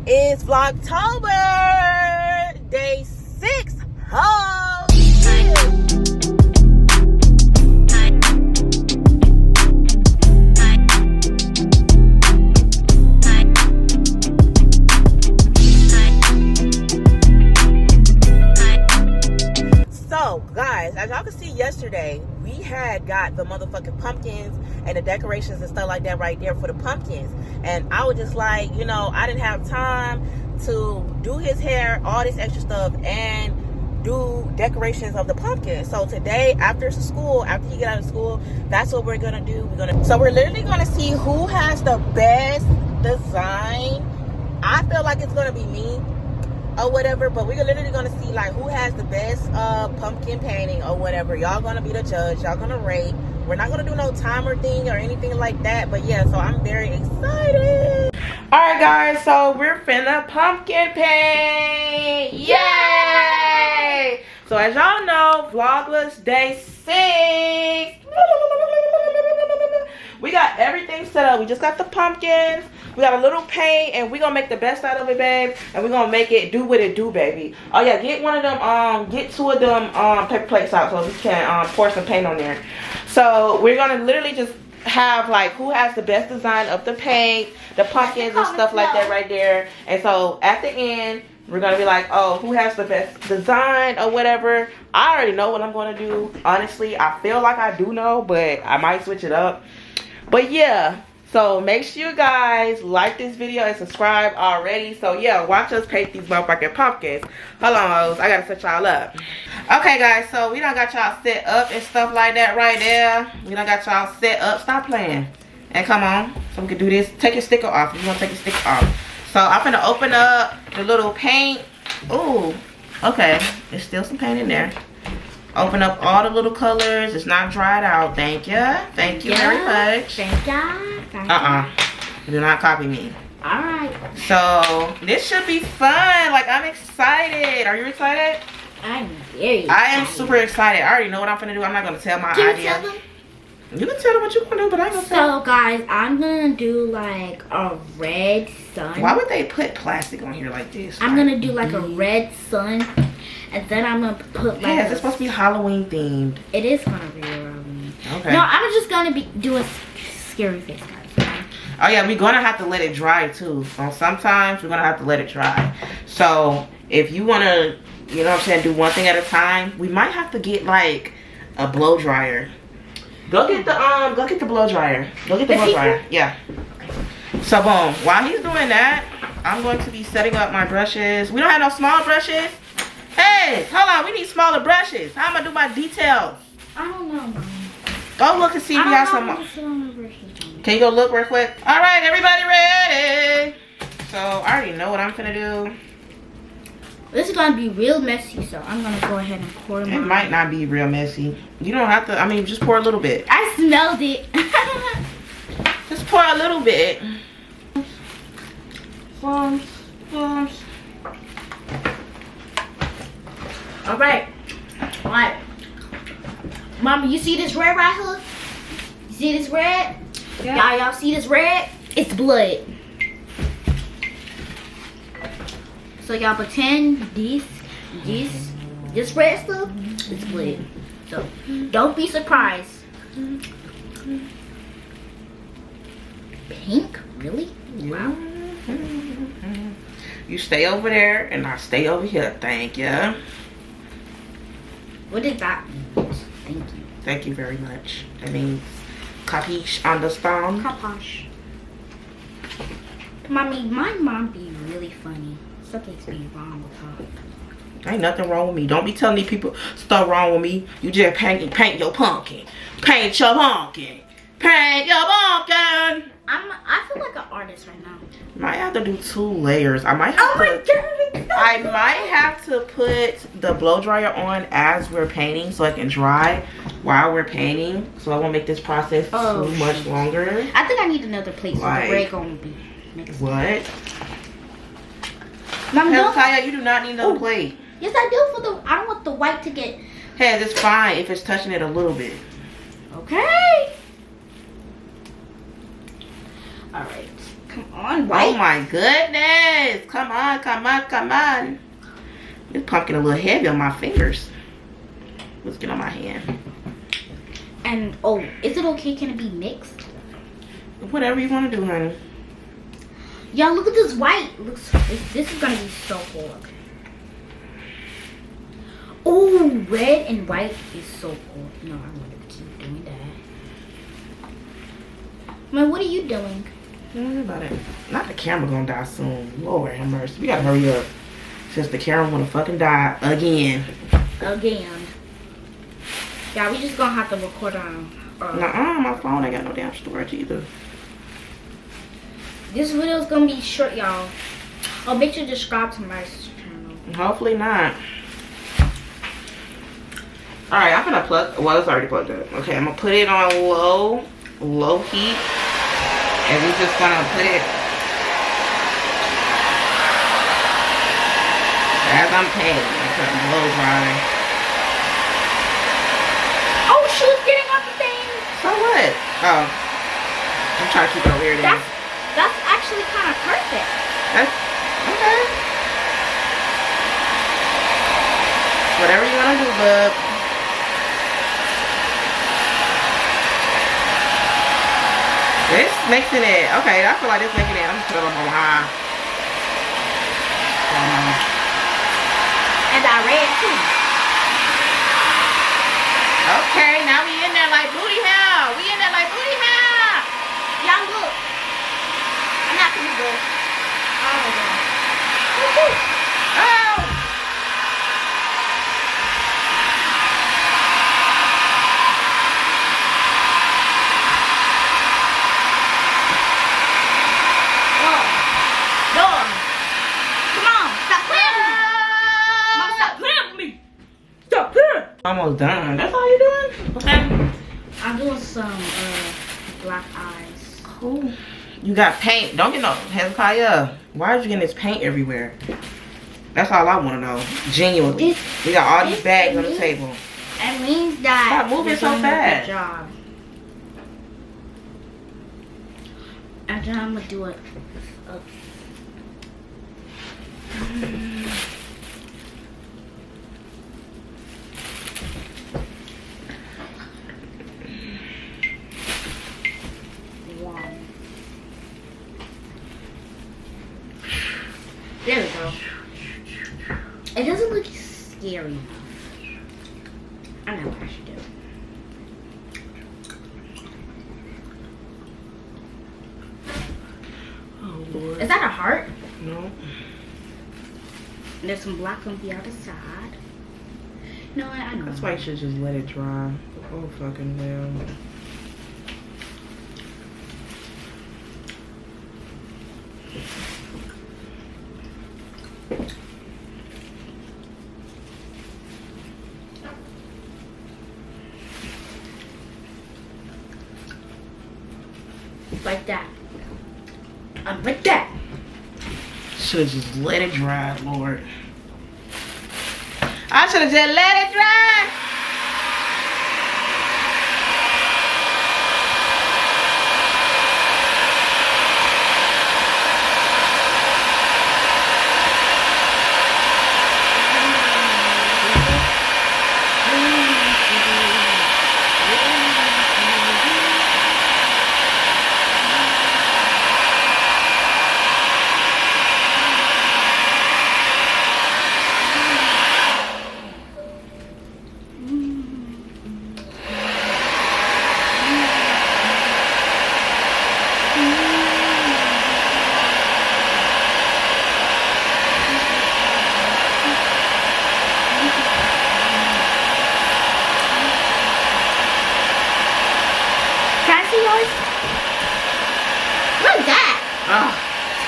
It's Vlogtober, day 6. Oh, so guys, as y'all can see, yesterday we had got the motherfucking pumpkins and the decorations and stuff like that right there for the pumpkins, and I was just like, you know, I didn't have time to do his hair, all this extra stuff, and do decorations of the pumpkin. So today, after school, after he get out of school, that's what we're gonna do. So we're literally gonna see who has the best design. I feel like it's gonna be me or whatever, but we're literally gonna see like who has the best pumpkin painting or whatever. Y'all gonna be the judge, y'all gonna rate. We're not gonna do no timer thing or anything like that, but yeah, so I'm very excited. All right guys, so we're finna pumpkin paint. Yay! So as y'all know, vlogmas day 6. We got everything set up. We just got the pumpkins. We got a little paint, and we're gonna make the best out of it, babe. And we're gonna make it do what it do, baby. Oh yeah, get one of them, get 2 of them paper plates out so we can pour some paint on there. So we're gonna literally just have like who has the best design of the paint, the pumpkins and stuff like that right there. And so at the end, we're gonna be like, oh, who has the best design or whatever. I already know what I'm gonna do. Honestly, I feel like I do know, but I might switch it up. But yeah, so make sure you guys like this video and subscribe already. So yeah, watch us paint these motherfucking pumpkins. Hold on, hoes, I gotta set y'all up. Okay guys, so we done got y'all set up and stuff like that right there. We done got y'all set up. Stop playing and come on, so we can do this. Take your sticker off if you want to take your sticker off. So I'm gonna open up the little paint. Ooh, okay, there's still some paint in there. Open up all the little colors. It's not dried out. Thank you. Thank you very much. Thank you. Do not copy me. Alright. So this should be fun. Like, I'm excited. Are you excited? I'm very excited. I am super excited. I already know what I'm gonna do. I'm not gonna tell my idea. Tell them? You can tell them what you wanna do, but I ain't gonna tell. So guys, I'm gonna do like a red sun. Why would they put plastic on here like this? I'm gonna do like a red sun. And then I'm gonna put like. Yeah, it's supposed to be Halloween themed. It is gonna be Halloween. Okay. No, I'm just gonna be doing scary face, guys. Oh yeah, we're gonna have to let it dry too. So sometimes we're gonna have to let it dry. So if you wanna, you know what I'm saying, do one thing at a time, we might have to get like a blow dryer. Go get the blow dryer. Go get the blow dryer. Yeah. So boom, while he's doing that, I'm going to be setting up my brushes. We don't have no small brushes. Hey, hold on, we need smaller brushes. How am I gonna do my details? I don't know, Mom. Go look and see if we got some. Can you go look real quick? All right, everybody ready? So I already know what I'm gonna do. This is gonna be real messy, so I'm gonna go ahead and pour it. It might not be real messy. You don't have to, I mean, just pour a little bit. I smelled it. Just pour a little bit. Alright. Alright. Mama, you see this red right here? You see this red? Yeah. Y'all see this red? It's blood. So y'all pretend this red stuff is blood. So don't be surprised. Pink? Really? Wow. You stay over there and I stay over here. Thank you. What did that mean? Thank you. Thank you very much. That means capiche, understand? Capiche. Mommy, my mom be really funny. Something's be wrong with her. Ain't nothing wrong with me. Don't be telling these people stuff wrong with me. You just paint your pumpkin. Paint your pumpkin. Paint your pumpkin. I feel like an artist right now. Might have to do 2 layers. I might have to put the blow dryer on as we're painting so it can dry while we're painting. So I won't make this process too much longer. I think I need another plate so the red gonna be mixed. What? Mom, Kaya, you do not need another plate. Yes, I do. I don't want the white to get. Hey, it's fine if it's touching it a little bit. Okay. All right. Come on, white. Oh my goodness. Come on, come on, come on. This pumpkin a little heavy on my fingers. Let's get on my hand. And, oh, is it okay? Can it be mixed? Whatever you want to do, honey. Y'all, look at this white. This is going to be so cool. Oh, red and white is so cool. No, I'm going to keep doing that. Man, what are you doing? Don't worry about it. Not the camera gonna die soon. Lord have mercy. We gotta hurry up. Since the camera wanna fucking die again. Again. Yeah, we just gonna have to record on. Nuh-uh, my phone ain't got no damn storage either. This video is gonna be short, y'all. Oh, make sure to subscribe to my channel. Hopefully not. Alright, I'm gonna plug. Well, it's already plugged up. Okay, I'm gonna put it on low heat. And we're just gonna put it as I'm paying. I'm putting blow dry. Oh, she was getting off the thing. So what? Oh, I'm trying to keep it over here. That's actually kind of perfect. That's okay. Whatever you wanna do, bub. This mixing it. Okay, I feel like this making it. I'm gonna put it up on high. And I red too. Okay, now we in there like booty hell. We in there like booty hell. Y'all look. I'm not gonna go. Oh my god. Oh. Almost done. That's all you're doing? Okay. I'm doing some black eyes. Cool. You got paint. Don't get no Hezekiah. Why are you getting this paint everywhere? That's all I want to know. Genuinely. We got all these bags on the table. It means that stop moving so fast. Good job. And then I'm gonna do it. There we go. It doesn't look scary enough. I know what I should do. Oh Lord. Is that a heart? No. And there's some black on the other side. No, I know. That's why you should just let it dry. Oh fucking hell. Like that. Like that. Should just let it dry, Lord. I should have just let it dry.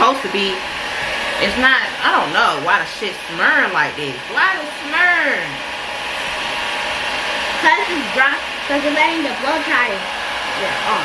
Supposed to be. It's not. I don't know why the shit smearing like this. Why the smearing? Cause it's dry. Cause it's letting the blood dry. Yeah. Oh.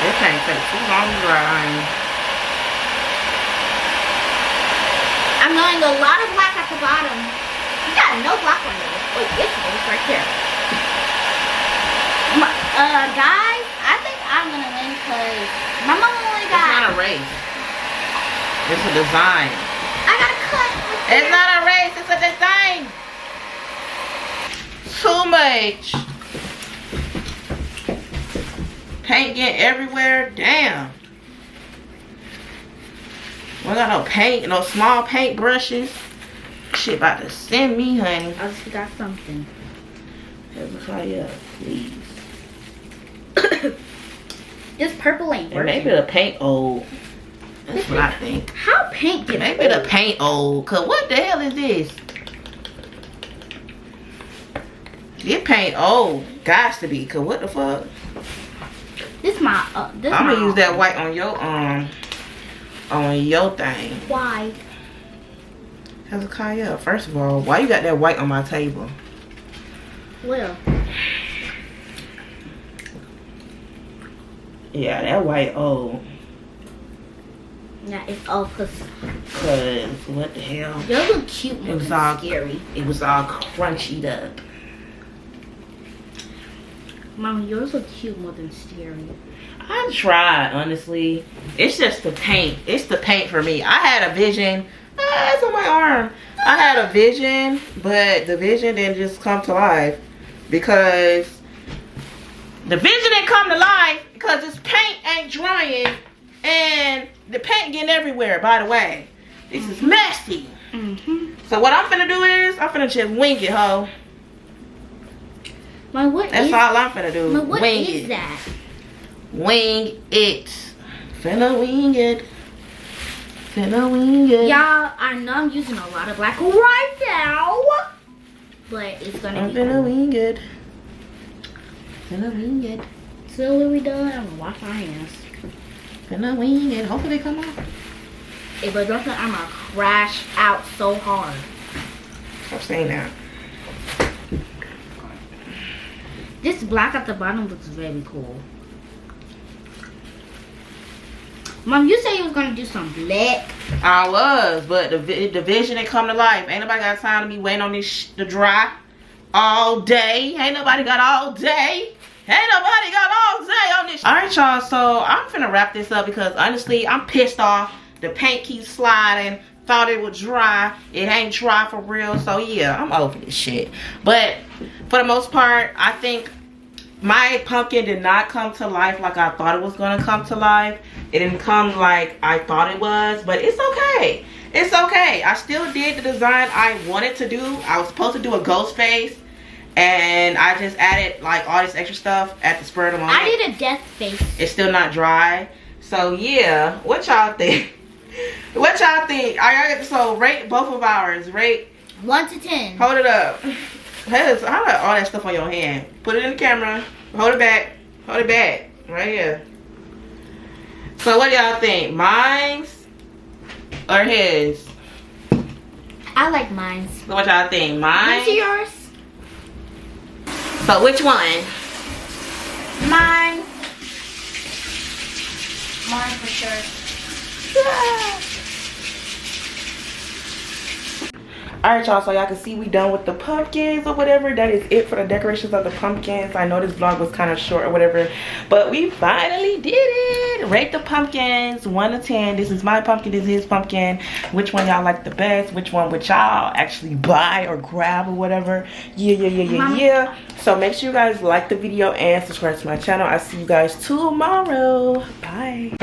This ain't take too long to dry. I'm knowing a lot of black at the bottom. You got no black on there. Wait, this one's right here. Guys, I think I'm gonna win because my mom only got race. It's a design. I gotta cut. It's not a race, it's a design. Too much. Paint getting everywhere. Damn. We got no paint, no small paint brushes. Shit about to send me, honey. I just got something. Fire, please. This purple ain't working. Maybe the paint old. That's what I think. How paint gets Maybe the paint old. Cause what the hell is this? This paint old. Gots to be. Cause what the fuck? This my I'm gonna use that white on your thing. Why? Hezekiah, first of all, why you got that white on my table? Well. Yeah, that white old. Nah, it's all cause what the hell? Yours look cute more than scary. It was all crunched up. Mama, yours look cute more than scary. I tried, honestly. It's just the paint. It's the paint for me. I had a vision. It's on my arm. I had a vision, but the vision didn't just come to life because the vision didn't come to life because this paint ain't drying and the paint getting everywhere. By the way, this is messy. So what I'm finna do is I'm finna just wing it, ho. That's all I'm finna do. What wing is it. that? Wing it. Finna wing it. Finna wing it. Y'all, I know I'm using a lot of black right now, but it's gonna be finna wing it. Finna wing it. So when we done, I'm gonna wash my hands. Finna wing it. Hopefully they come off. If I don't, I'm gonna crash out so hard. Stop saying that. This black at the bottom looks very cool. Mom, you said you was gonna do some black. I was, but the vision didn't come to life. Ain't nobody got time to be waiting on this to dry all day. Ain't nobody got all day. Ain't nobody got all day on this. All right, y'all. So I'm finna wrap this up because honestly, I'm pissed off. The paint keeps sliding. Thought it would dry. It ain't dry for real. So yeah, I'm over this shit. But for the most part, I think my pumpkin did not come to life like I thought it was gonna come to life. It didn't come like I thought it was, but it's okay. It's okay. I still did the design I wanted to do. I was supposed to do a ghost face, and I just added like all this extra stuff at the spur of the moment. I did a death face. It's still not dry. So yeah, what y'all think? What y'all think? So rate both of ours. Rate 1 to 10. Hold it up. How about all that stuff on your hand? Put it in the camera. Hold it back. Hold it back. Right here. So what do y'all think? Mine's or his? I like mine. So what y'all think? Mine? What's yours? So which one? Mine. Mine for sure. Alright, y'all, so y'all can see we done with the pumpkins or whatever. That is it for the decorations of the pumpkins. I know this vlog was kind of short or whatever, but we finally did it. Rate the pumpkins 1 to 10. This is my pumpkin, this is his pumpkin. Which one y'all like the best? Which one would y'all actually buy or grab or whatever? Yeah. So make sure you guys like the video and subscribe to my channel. I'll see you guys tomorrow. Bye.